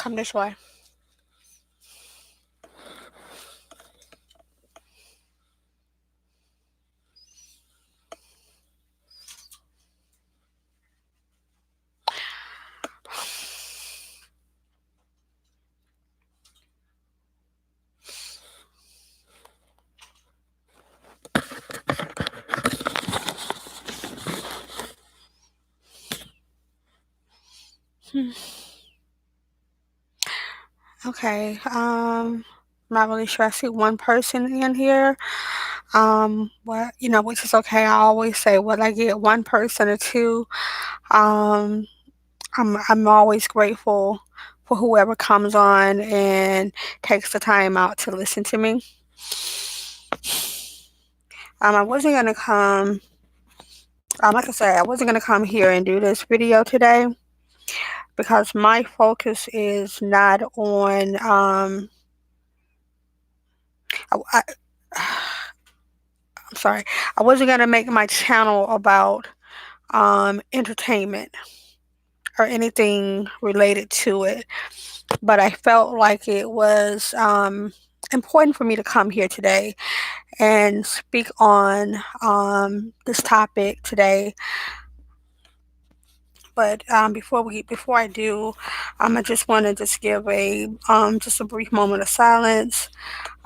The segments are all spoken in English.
Come this way. Hmm. Okay. Not really sure. I see one person in here. Which is okay. I always say, what I get, one person or two. Um, I'm always grateful for whoever comes on and takes the time out to listen to me. I wasn't gonna come. Like I said, I wasn't gonna come here and do this video today because my focus is not on. I, I'm sorry. I wasn't gonna make my channel about entertainment or anything related to it, but I felt like it was important for me to come here today and speak on this topic today. But before I do, I just want to just give a just a brief moment of silence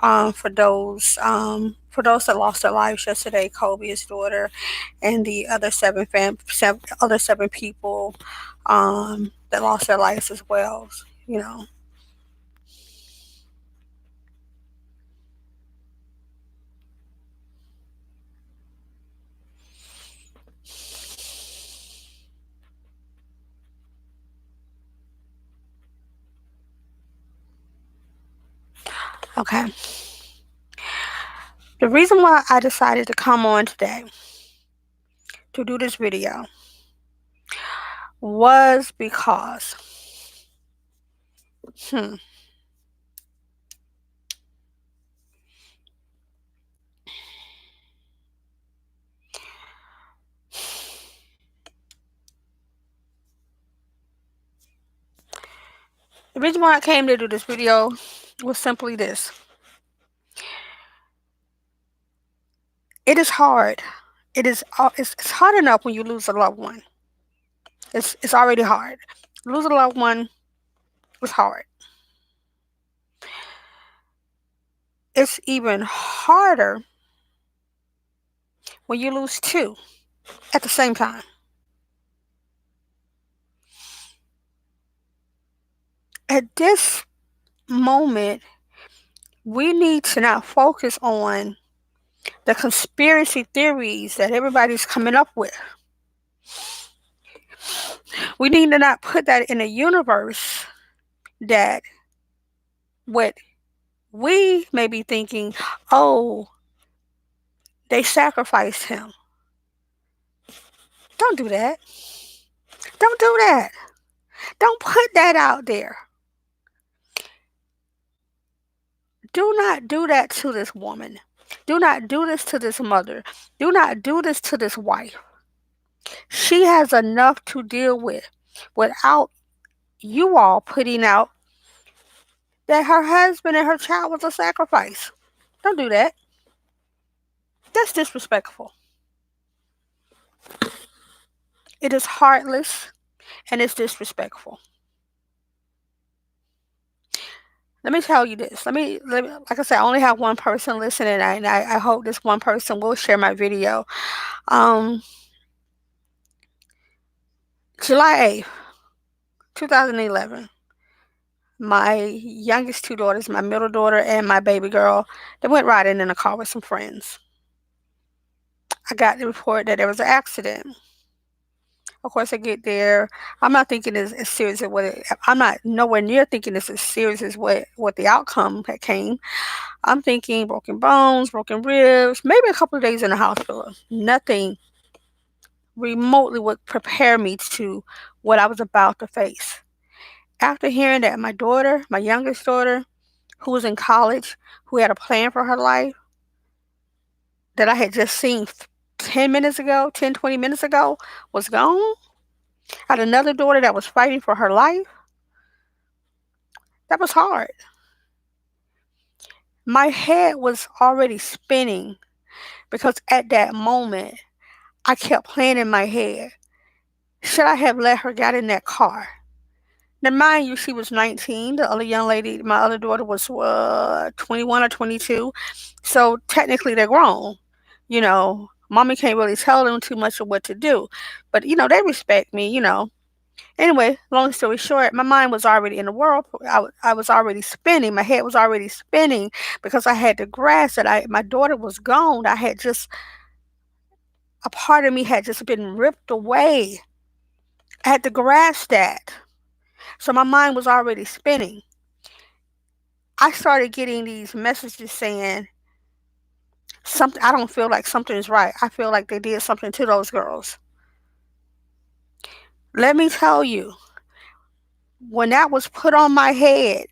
for those that lost their lives yesterday, Kobe's daughter, and the other seven people that lost their lives as well. You know. Okay. The reason why I decided to come on today to do this video was because hmm, the reason why I came to do this video was simply this. It is hard. It's hard enough when you lose a loved one. It's already hard. Lose a loved one is hard. It's even harder when you lose two at the same time. At this moment, we need to not focus on the conspiracy theories that everybody's coming up with. We need to not put that in a universe that what we may be thinking, oh, they sacrificed him. Don't do that. Don't do that. Don't put that out there. Do not do that to this woman. Do not do this to this mother. Do not do this to this wife. She has enough to deal with without you all putting out that her husband and her child was a sacrifice. Don't do that. That's disrespectful. It is heartless and it's disrespectful. Let me tell you this. Like I said, I only have one person listening, and I hope this one person will share my video. Um, July 8th, 2011, my youngest two daughters, my middle daughter and my baby girl, they went riding in a car with some friends. I got the report that there was an accident. Of course, I get there. I'm not thinking it's as serious as I'm not nowhere near thinking it's as serious as what the outcome that came. I'm thinking broken bones, broken ribs, maybe a couple of days in the hospital. Nothing remotely would prepare me to what I was about to face. After hearing that my daughter, my youngest daughter, who was in college, who had a plan for her life, that I had just seen 10 minutes ago, 10, 20 minutes ago, was gone. I had another daughter that was fighting for her life. That was hard. My head was already spinning because at that moment, I kept playing in my head. Should I have let her get in that car? Now, mind you, she was 19. The other young lady, my other daughter, was 21 or 22. So technically, they're grown. Mommy can't really tell them too much of what to do. But, they respect me. Anyway, long story short, my mind was already in the world. I was already spinning. My head was already spinning because I had to grasp that my daughter was gone. A part of me had just been ripped away. I had to grasp that. So my mind was already spinning. I started getting these messages saying something. I don't feel like something is right. I feel like they did something to those girls. Let me tell you, when that was put on my head,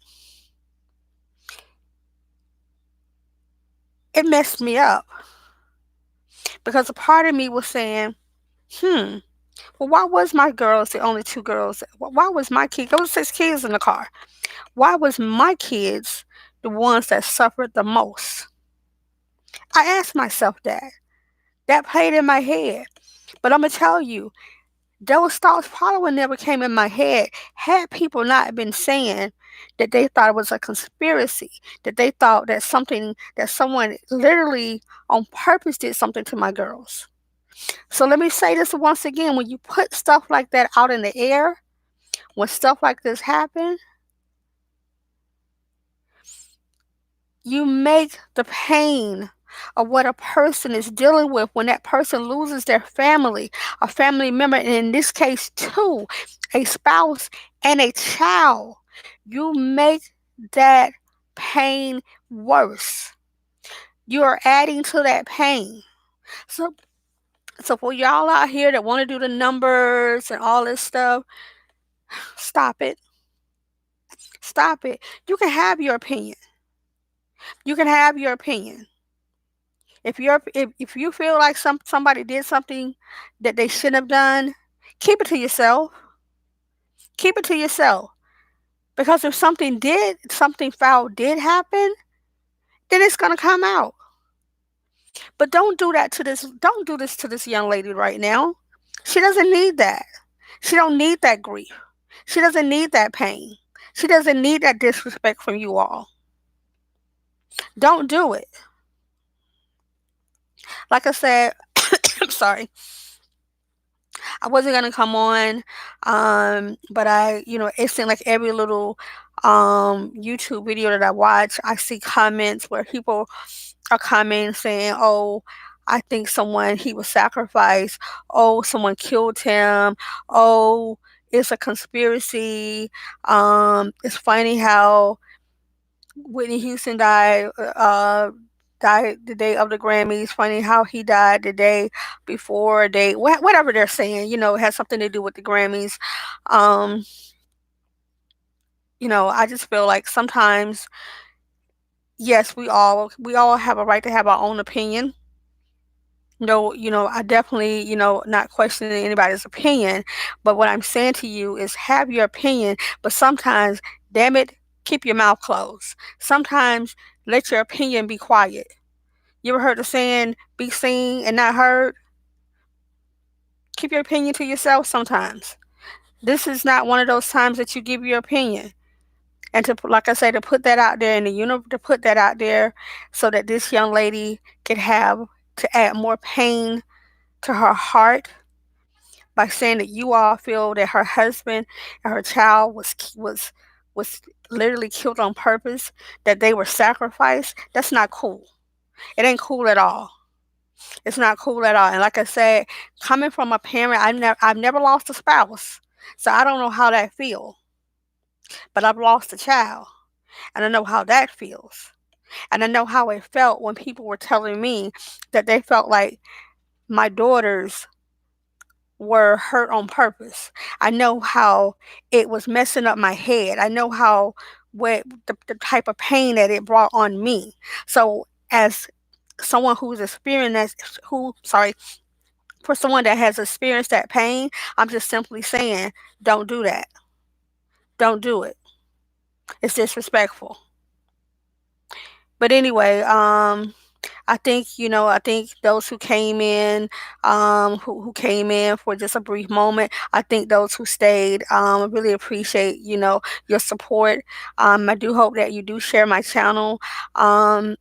it messed me up because a part of me was saying, hmm, well, why was my girls the only two girls? Why was my kid? There was 6 kids in the car. Why was my kids the ones that suffered the most? I asked myself that. That played in my head. But I'm gonna tell you, those thoughts probably never came in my head had people not been saying that they thought it was a conspiracy, that they thought that someone literally on purpose did something to my girls. So let me say this once again: when you put stuff like that out in the air, when stuff like this happens, you make the pain of what a person is dealing with when that person loses their family, a family member, and in this case, two, a spouse and a child. You make that pain worse. You are adding to that pain. So, so for y'all out here that want to do the numbers and all this stuff, stop it. Stop it. You can have your opinion. You can have your opinion. If you feel like somebody did something that they shouldn't have done, keep it to yourself. Keep it to yourself. Because if something foul did happen, then it's gonna come out. But don't do this to this young lady right now. She doesn't need that. She don't need that grief. She doesn't need that pain. She doesn't need that disrespect from you all. Don't do it. Like I said, I'm sorry. I wasn't gonna come on, but it seemed like every little YouTube video that I watch, I see comments where people are commenting saying, "Oh, I think he was sacrificed. Oh, someone killed him. Oh, it's a conspiracy." It's funny how Whitney Houston died the day of the Grammys. Funny how he died the day before whatever they're saying. It has something to do with the Grammys. Um, I just feel like sometimes, yes, we all have a right to have our own opinion. No, I definitely, not questioning anybody's opinion, but what I'm saying to you is have your opinion, but sometimes, damn it, keep your mouth closed. Sometimes let your opinion be quiet. You ever heard the saying, be seen and not heard? Keep your opinion to yourself sometimes. This is not one of those times that you give your opinion. And like I say, to put that out there in the universe, to put that out there so that this young lady could to add more pain to her heart by saying that you all feel that her husband and her child was literally killed on purpose, that they were sacrificed. That's not cool. It ain't cool at all. It's not cool at all. And like I said, coming from a parent, I've never lost a spouse, so I don't know how that feels. But I've lost a child, and I know how that feels. And I know how it felt when people were telling me that they felt like my daughters were hurt on purpose. I know how it was messing up my head. I know how what the type of pain that it brought on me. So as someone who's experienced that, for someone that has experienced that pain, I'm just simply saying, don't do that. Don't do it. It's disrespectful. But anyway, I think those who came in, who came in for just a brief moment, I think those who stayed, really appreciate, your support. I do hope that you do share my channel. Um,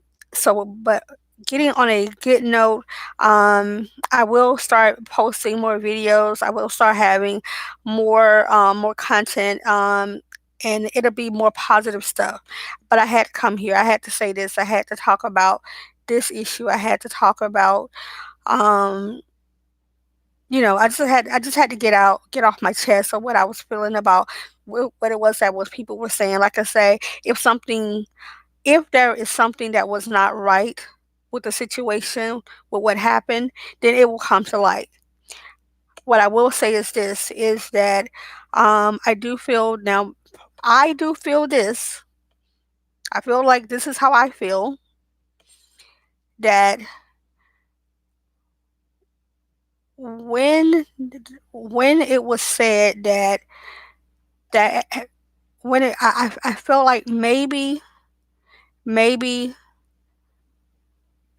but getting on a good note, I will start posting more videos. I will start having more content. And it'll be more positive stuff. But I had to come here. I had to say this. I had to talk about this issue. I had to talk about, um, I just had to get off my chest of what I was feeling about what it was that was people were saying. Like I say, if there is something that was not right with the situation, with what happened, then it will come to light. What I will say is this: is that I do feel now. I do feel this. I feel like this is how I feel, that when when it was said that when I felt like maybe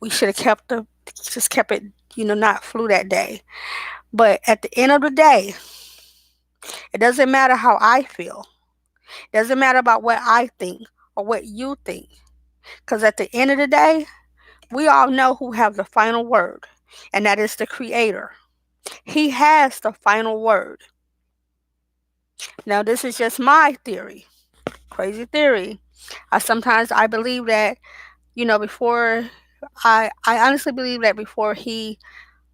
we should have kept it, not flew that day. But at the end of the day, it doesn't matter how I feel. It doesn't matter about what I think or what you think. Because at the end of the day, we all know who have the final word, and that is the Creator. He has the final word. Now, this is just my theory, crazy theory. I believe that, before I honestly believe that before he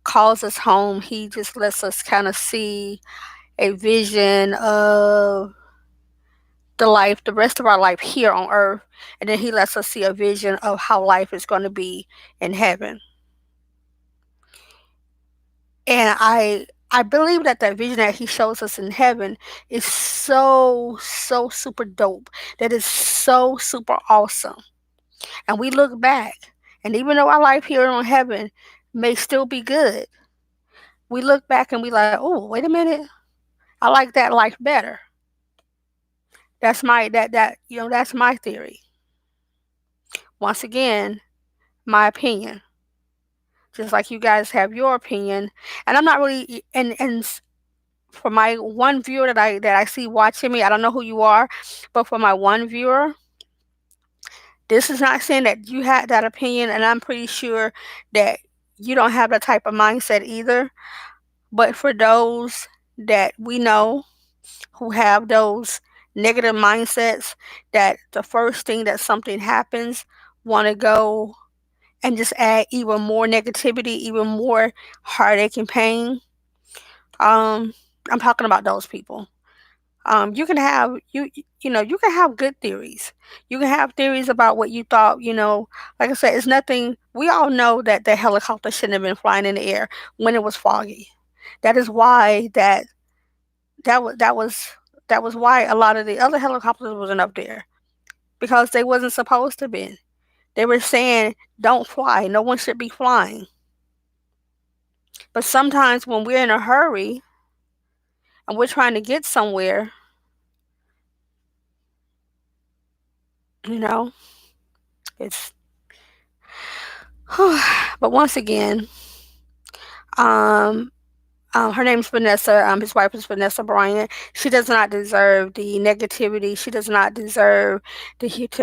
calls us home, he just lets us kind of see a vision of the rest of our life here on earth, and then he lets us see a vision of how life is going to be in heaven. And I believe that vision that he shows us in heaven is so super dope. That is so super awesome. And we look back, and even though our life here on heaven may still be good, we look back and we like, oh, wait a minute, I like that life better. That's my theory. Once again, my opinion. Just like you guys have your opinion, and I'm not really for my one viewer that I see watching me, I don't know who you are, but for my one viewer, this is not saying that you had that opinion, and I'm pretty sure that you don't have that type of mindset either. But for those that we know who have those negative mindsets, that the first thing that something happens, want to go and just add even more negativity, even more heartache and pain. Um, I'm talking about those people. You can have you can have good theories. You can have theories about what you thought. Like I said, it's nothing. We all know that the helicopter shouldn't have been flying in the air when it was foggy. That is why that was why a lot of the other helicopters wasn't up there, because they wasn't supposed to be. They were saying don't fly. No one should be flying. But sometimes when we're in a hurry and we're trying to get somewhere, you know, it's but once again, um, her name's Vanessa. His wife is Vanessa Bryant. She does not deserve the negativity. She does not deserve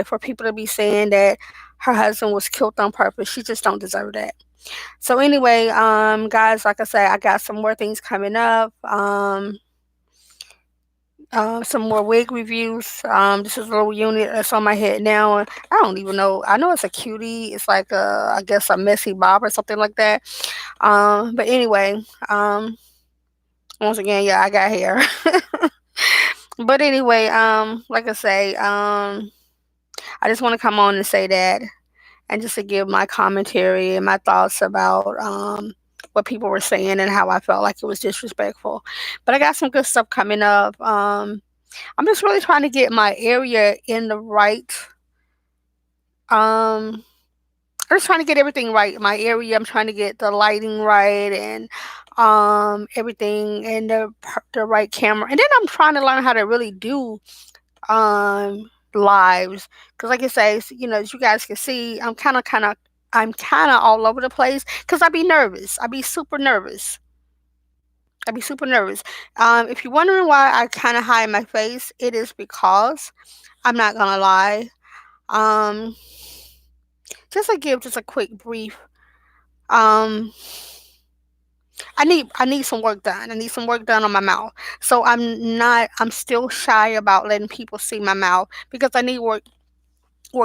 for people to be saying that her husband was killed on purpose. She just don't deserve that. So anyway, guys, like I said, I got some more things coming up. Some more wig reviews. This is a little unit that's on my head now. I don't even know. I know it's a cutie. It's like I guess a messy bob or something like that. But anyway, once again, yeah, I got hair. But anyway, like I say, I just want to come on and say that, and just to give my commentary and my thoughts about what people were saying and how I felt like it was disrespectful. But I got some good stuff coming up. I'm just really trying to get my area in the right. Um, I'm just trying to get everything right. My area, I'm trying to get the lighting right, and everything, and the right camera. And then I'm trying to learn how to really do um lives. Because like I say, as you guys can see, I'm kind of all over the place because I be nervous. I be super nervous. I be super nervous. If you're wondering why I kind of hide my face, it is because I'm not gonna lie. Um, just to give just a quick brief. Um, I need some work done. I need some work done on my mouth. So I'm still shy about letting people see my mouth because I need work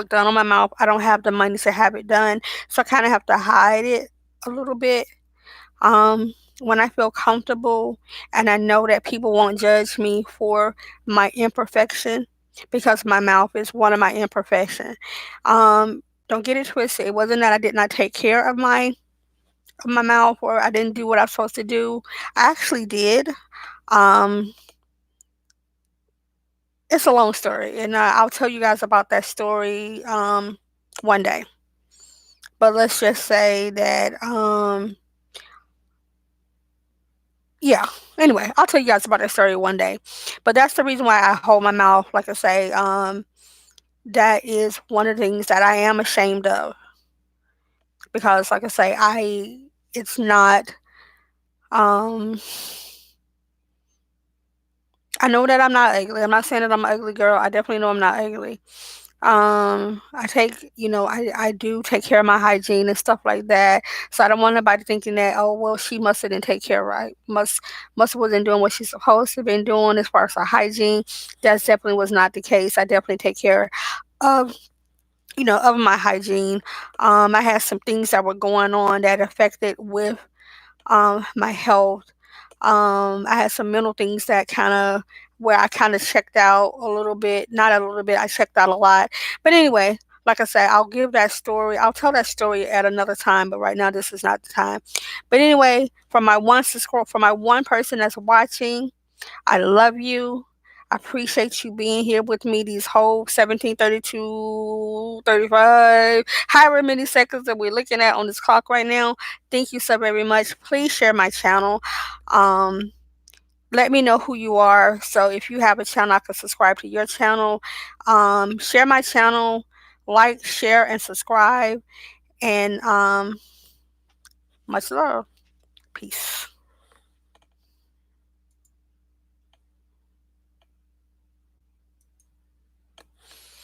done on my mouth. I don't have the money to have it done. So I kind of have to hide it a little bit. Um when I feel comfortable and I know that people won't judge me for my imperfection because my mouth is one of my imperfection. Don't get it twisted. It wasn't that I did not take care of my mouth or I didn't do what I was supposed to do. I actually did. Um, it's a long story, and I'll tell you guys about that story one day. But let's just say that yeah. Anyway, I'll tell you guys about that story one day. But that's the reason why I hold my mouth. Like I say, that is one of the things that I am ashamed of because, like I say, it's not. Um, I know that I'm not ugly. I'm not saying that I'm an ugly girl. I definitely know I'm not ugly. I take, I do take care of my hygiene and stuff like that. So I don't want anybody thinking that, oh, well, she must have didn't take care right. Must wasn't doing what she's supposed to have been doing as far as her hygiene. That definitely was not the case. I definitely take care of, of my hygiene. I had some things that were going on that affected with my health. I had some mental things that kind of where I kind of checked out a little bit, not a little bit, I checked out a lot. But anyway, like I said, I'll give that story. I'll tell that story at another time, but right now this is not the time. But anyway, for my one person that's watching, I love you. I appreciate you being here with me these whole 17, 32, 35, however many seconds that we're looking at on this clock right now. Thank you so very much. Please share my channel. Um, Let me know who you are. So if you have a channel, I can subscribe to your channel. Share my channel, like, share, and subscribe. And much love. Peace.